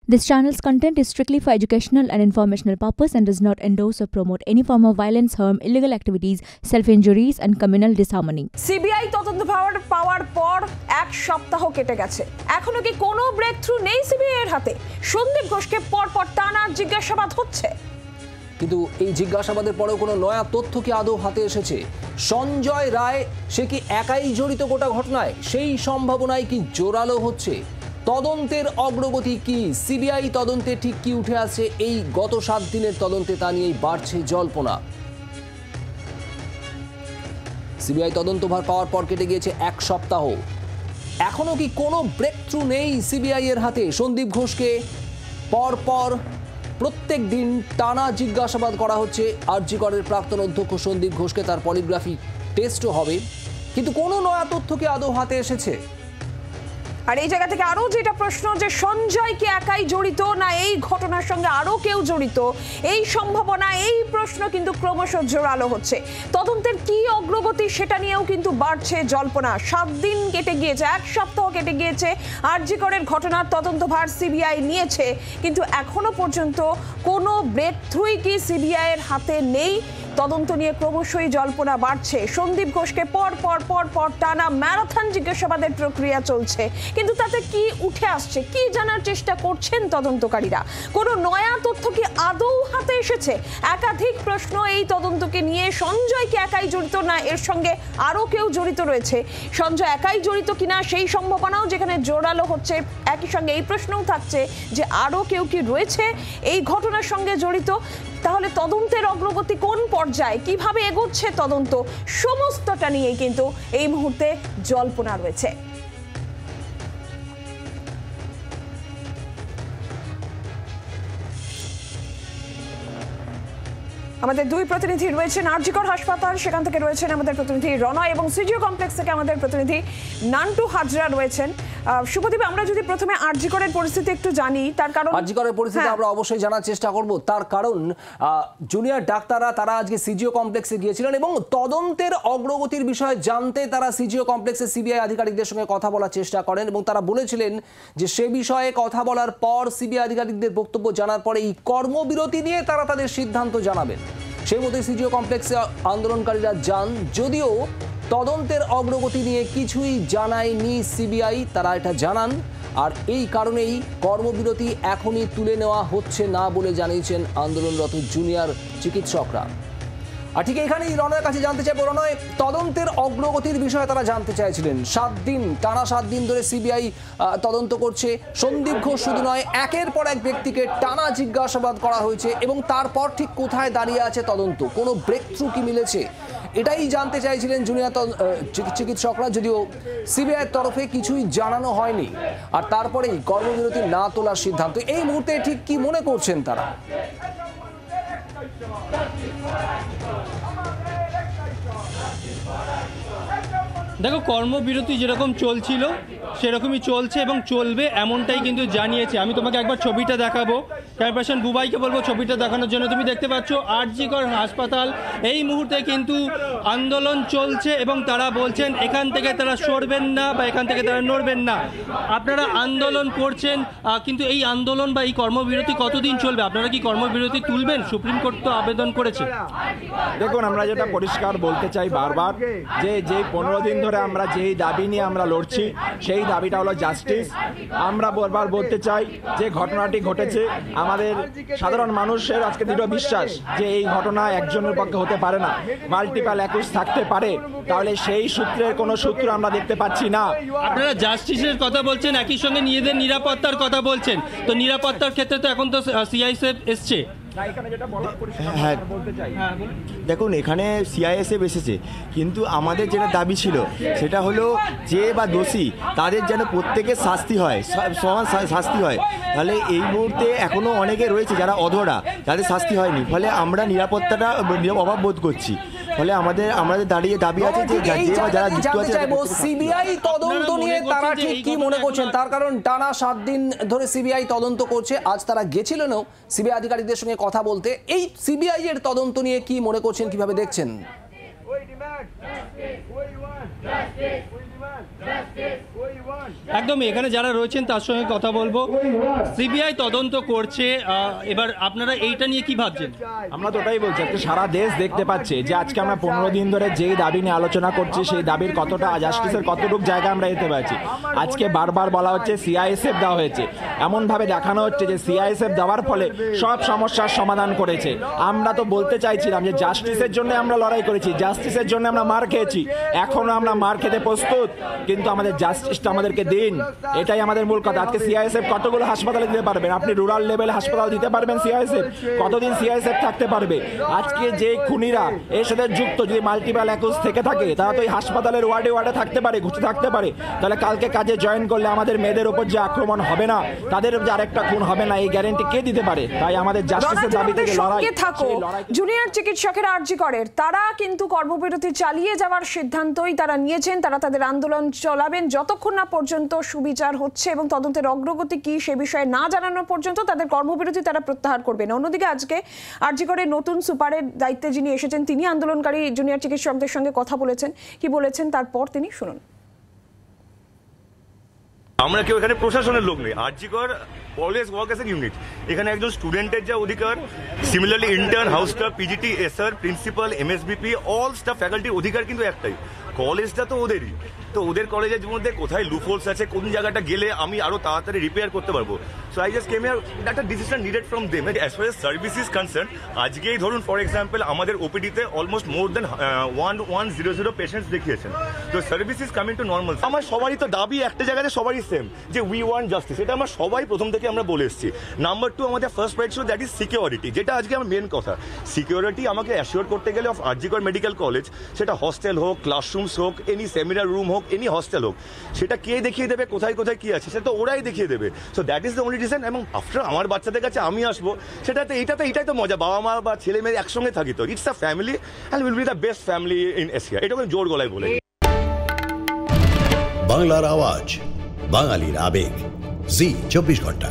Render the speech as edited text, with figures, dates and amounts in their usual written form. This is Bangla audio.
This channel's content is strictly for educational and informational purpose and does not endorse or promote any form of violence, harm, illegal activities, self-injuries and communal disharmony. CBI তদন্ত পাওয়ার পর এক সপ্তাহ কেটে গেছে। এখনো কি কোনো ব্রেক থ্রু নেই সিবিআই এর হাতে? সন্দীপ ঘোষকে পরপর টানা জিজ্ঞাসাবাদ হচ্ছে। কিন্তু এই জিজ্ঞাসাবাদের পরেও কোনো নয়া তথ্য কি আদৌ হাতে এসেছে? সঞ্জয় রায় সে কি একাই জড়িত গোটা ঘটনায়? সেই সম্ভাবনায় কি জোরালো হচ্ছে? তদন্তের অগ্রগতি কি? সিবিআই তদন্তে ঠিক কি উঠে আসছে এই গত 7 দিনের তদন্তে, তা নিয়েই বাড়ছে জল্পনা। সিবিআই তদন্তভার পাওয়ার পর কেটে গিয়েছে এক সপ্তাহ। এখনো কি কোনো ব্রেক থ্রু নেই সিবিআই এর হাতে? সন্দীপ ঘোষকে পরপর প্রত্যেক দিন টানা জিজ্ঞাসাবাদ করা হচ্ছে। আরজি করের প্রাক্তন অধ্যক্ষ সন্দীপ ঘোষকে, তার পলিগ্রাফি টেস্টও হবে, কিন্তু কোনো নয়া তথ্য কি আদৌ হাতে এসেছে? আর এই জায়গা থেকে আরো যেটা প্রশ্ন, যে সঞ্জয় কি একাই জড়িত না এই ঘটনার সঙ্গে আরো কেউ জড়িত, এই সম্ভাবনা, এই প্রশ্ন কিন্তু ক্রমশ জোরালো হচ্ছে। তদন্তের কি অগ্রগতি সেটা নিয়েও কিন্তু বাড়ছে জল্পনা। 7 দিন কেটে গিয়েছে, এক সপ্তাহ কেটে গিয়েছে। আরজি করের ঘটনার তদন্তভার সিবিআই নিয়েছে, কিন্তু এখনো পর্যন্ত কোনো ব্রেক থ্রুই কি সিবিআই এর হাতে নেই। তদন্ত নিয়ে ক্রমশই জল্পনা বাড়ছে। সন্দীপ ঘোষকে পর টানা ম্যারাথন জিজ্ঞাসাবাদের প্রক্রিয়া চলছে, কিন্তু তাতে কি উঠে আসছে, কি জানার চেষ্টা করছেন তদন্তকারীরা? কোনো নয়া তথ্য কি আদৌ হাতে এসেছে? একাধিক প্রশ্ন এই তদন্তকে নিয়ে। সঞ্জয় কি একাই জড়িত না এর সঙ্গে আরো কেউ জড়িত রয়েছে? সঞ্জয় একাই জড়িত কিনা সেই সম্ভাবনাও যেখানে জোরালো হচ্ছে, একই সঙ্গে এই প্রশ্নও থাকছে যে আরো কেউ কি রয়েছে এই ঘটনার সঙ্গে জড়িত। তাহলে তদন্তের অগ্রগতি কোন পর্যায়ে, কিভাবে এগোচ্ছে তদন্ত, সমস্তটা নিয়েই কিন্তু এই মুহূর্তে জল্পনা রয়েছে। আমাদের দুই প্রতিনিধি রয়েছেন আরজি কর হাসপাতাল, সেখান থেকে রয়েছেন আমাদের প্রতিনিধি রনয়, এবং সিজিও কমপ্লেক্স থেকে আমাদের প্রতিনিধি নান্টু হাজরা রয়েছেন। শুভদীপ, আমরা যদি প্রথমে আরজি করের পরিস্থিতি একটু জানি, তার কারণ আরজি করের পরিস্থিতি আমরা অবশ্যই জানার চেষ্টা করব। তার কারণ জুনিয়র ডাক্তাররা তারা আজকে সিজিও কমপ্লেক্সে গিয়েছিলেন এবং তদন্তের অগ্রগতির বিষয়ে জানতে তারা সিজিও কমপ্লেক্সে সিবিআই আধিকারিকদের সঙ্গে কথা বলার চেষ্টা করেন এবং তারা বলেছিলেন যে সে বিষয়ে কথা বলার পর, সিবিআই আধিকারিকদের বক্তব্য জানার পরে এই কর্মবিরতি নিয়ে তারা তাদের সিদ্ধান্ত জানাবেন। সেই মতো সিজিও কমপ্লেক্সে আন্দোলনকারীরা যান, যদিও তদন্তের অগ্রগতি নিয়ে কিছুই জানায়নি সিবিআই, তারা এটা জানান। আর এই কারণেই কর্মবিরতি এখনই তুলে নেওয়া হচ্ছে না বলে জানিয়েছেন আন্দোলনরত জুনিয়র চিকিৎসকরা। আর ঠিক এখানেই রনয়ের কাছে জানতে চাইব, রনয়, তদন্তের অগ্রগতির বিষয়ে তারা জানতে চাইছিলেন। 7 দিন, টানা 7 দিন ধরে সিবিআই তদন্ত করছে। সন্দীপ ঘোষ শুধু নয়, একের পর এক ব্যক্তিকে টানা জিজ্ঞাসাবাদ করা হয়েছে এবং তারপর ঠিক কোথায় দাঁড়িয়ে আছে তদন্ত, কোনো ব্রেক থ্রু কি মিলেছে, এটাই জানতে চাইছিলেন জুনিয়র চিকিৎসকরা, যদিও সিবিআইয়ের তরফে কিছুই জানানো হয়নি। আর তারপরেই কর্মবিরতি না তোলার সিদ্ধান্ত। এই মুহূর্তে ঠিক কি মনে করছেন তারা? দেখো, কর্মবিরতি যেরকম চলছিল সেরকমই চলছে এবং চলবে, এমনটাই কিন্তু জানিয়েছে। আমি তোমাকে একবার ছবিটা দেখাবো, ক্যামেরাপারসন বুবাইকে বলবো ছবিটা দেখানোর জন্য। তুমি দেখতে পাচ্ছ আরজি কর হাসপাতাল, এই মুহূর্তে কিন্তু আন্দোলন চলছে এবং তারা বলছেন এখান থেকে তারা সরবেন না বা এখান থেকে তারা নড়বেন না। আপনারা আন্দোলন করছেন, কিন্তু এই আন্দোলন বা এই কর্মবিরতি কতদিন চলবে? আপনারা কি কর্মবিরতি তুলবেন? সুপ্রিম কোর্ট তো আবেদন করেছে। দেখুন, আমরা যেটা পরিষ্কার বলতে চাই বারবার, যে 15 দিন ধরে আমরা যেই দাবি নিয়ে আমরা লড়ছি, সেই দাবিটা হলো জাস্টিস। আমরা বারবার বলতে চাই যে ঘটনাটি ঘটেছে, আমাদের সাধারণ মানুষের আজকে দৃঢ় বিশ্বাস যে এই ঘটনা একজনের পক্ষে হতে পারে না, মাল্টিপল অ্যাকিউজ থাকতে পারে। তাহলে সেই সূত্রের কোনো সূত্র আমরা দেখতে পাচ্ছি না। আপনারা জাস্টিসের কথা বলছেন, একই সঙ্গে নিজেদের নিরাপত্তার কথা বলছেন, তো নিরাপত্তার ক্ষেত্রে তো এখন তো সিআইএসএফ এসছে। হ্যাঁ, দেখুন, এখানে সিআইএসএফ এসেছে, কিন্তু আমাদের যেটা দাবি ছিল সেটা হলো যে বা দোষী তাদের যেন প্রত্যেকের শাস্তি হয়, সমান শাস্তি হয়। তাহলে এই মুহূর্তে এখনও অনেকে রয়েছে যারা অধরা, যাদের শাস্তি হয়নি, ফলে আমরা নিরাপত্তাটা অভাব বোধ করছি। ফলে আমাদের দাবি আছে যে যারা যুক্ত আছে সিবিআই তদন্ত নিয়ে তারা ঠিক কি মনে করছেন, তার কারণ টানা 7 দিন ধরে সিবিআই তদন্ত করছে। আজ তারা গেছিলেন সিবিআই আধিকারিকদের সঙ্গে কথা বলতে। এই সিবিআই এর তদন্ত নিয়ে কি মনে করছেন, কিভাবে দেখছেন? একদমই এখানে যারা রয়েছেন তার সঙ্গে কথা বলবো। সিবিআই তদন্ত করছে, এবার আপনারা এইটা নিয়ে কি ভাবছেন? আমরা তো ওটাই বলছি, আজকে সারা দেশ দেখতে পাচ্ছে যে আজকে আমরা 15 দিন ধরে যেই দাবি নিয়ে আলোচনা করছি সেই দাবির কতটা জাস্টিসের কতটুকু জায়গা আমরা যেতে পারছি। আজকে বারবার বলা হচ্ছে সিআইএসএফ দেওয়া হয়েছে, এমনভাবে দেখানো হচ্ছে যে সিআইএসএফ দেওয়ার ফলে সব সমস্যার সমাধান করেছে। আমরা তো বলতে চাইছিলাম যে জাস্টিসের জন্য আমরা লড়াই করেছি, জাস্টিসের জন্য আমরা মার খেয়েছি, এখনো আমরা মার খেতে প্রস্তুত, কিন্তু আমাদের জাস্টিসটা আমাদেরকে দিন, এটাই আমাদের মূল কথা। আজকে সিআইএসএফ কতগুলো হাসপাতালে দিতে পারবেন? আপনি রুরাল লেভেল হাসপাতাল দিতে পারবেন সিআইএসএফ? কতদিন সিআইএসএফ থাকতে পারবে? আজকে যে খুনিরা এর সাথে যুক্ত যদি মাল্টিপল অ্যাকিউজ থেকে থাকে তারা তো এই হাসপাতালের ওয়ার্ডে ওয়ার্ডে থাকতে পারে, ঘুরতে থাকতে পারে, তাহলে কালকে কাজে জয়েন করলে আমাদের মেয়েদের উপর যে আক্রমণ হবে না, তাদের যে আরেকটা খুন হবে না, এই গ্যারান্টি কে দিতে পারে? তাই আমাদের জাস্টিসের দাবি থেকে লড়াই। জুনিয়র চিকিৎসকের আরজি করের তারা কিন্তু কর্মবিরতি চালিয়ে যাওয়ার সিদ্ধান্তই তারা নিয়েছেন। তারা তাদের আন্দোলন চালাবেন যতক্ষণ না পর্যন্ত সুবিচার হচ্ছে এবং তদন্তের অগ্রগতি কি সে বিষয়ে না জানানো পর্যন্ত তাদের কর্মবিরতি তারা প্রত্যাহার করবেন। অন্যদিকে আজকে আরজি করের নতুন সুপারের দায়িত্বে যিনি এসেছেন তিনি আন্দোলনকারী জুনিয়র চিকিৎসকদের সঙ্গে কথা বলেছেন। কি বলেছেন তারপর তিনি শুনুন। আমরা কেউ এখানে প্রশাসনের লোক নেই, RG Kar always work as a unit. এখানে একজন স্টুডেন্টের যা অধিকার, similarly intern, house staff, PGT, SR, principal, MSVP, all staff ফ্যাকাল্টির অধিকার কিন্তু একটাই, কলেজটা তো ওদেরই। তো ওদের কলেজের মধ্যে কোথায় লুপহোলস আছে, কোন জায়গাটা গেলে আমি আরো তাড়াতাড়ি রিপেয়ার করতে পারবো। So I just came here, একটা decision needed from them as far as service is concern. আজকেই ধরুন ফর এক্সাম্পল আমাদের ওপিডিতে অলমোস্ট মোর দেন 1100 পেশেন্টস দেখিয়েছেন। তো service is coming to normal. আমার সবারই তো দাবি একটা জায়গাতে সবারই সেম, যে উই ওয়ান্ট জাস্টিস। এটা আমরা সবাই প্রথম থেকে আমরা বলে এসেছি। নাম্বার 2 আমাদের ফার্স্ট রাইট ছিল দ্যাট ইজ সিকিউরিটি, যেটা আজকে আমার মেন কথা। সিকিউরিটি আমাকে অ্যাসিওর করতে গেলে অফ আরজি কর মেডিকেল কলেজ, সেটা হস্টেল হোক, ক্লাসরুমস হোক, এনি সেমিনার রুম হোক, এনি হস্টেল হোক, সেটা কে দেখিয়ে দেবে কোথায় কোথায় কি আছে, সেটা তো ওরাই দেখিয়ে দেবে। So that is the only reason. এবং আফটার আমার বাচ্চাদের কাছে আমি আসবো, এটাই তো মজা, বাবা মা বা ছেলে মেয়ে একসঙ্গে থাকি, তো it's a family and will be the best family in Asia. এটা আমি জোর গলায় বলে। বাংলার আওয়াজ, বাঙালির আবেগ, জি 24 ঘন্টা।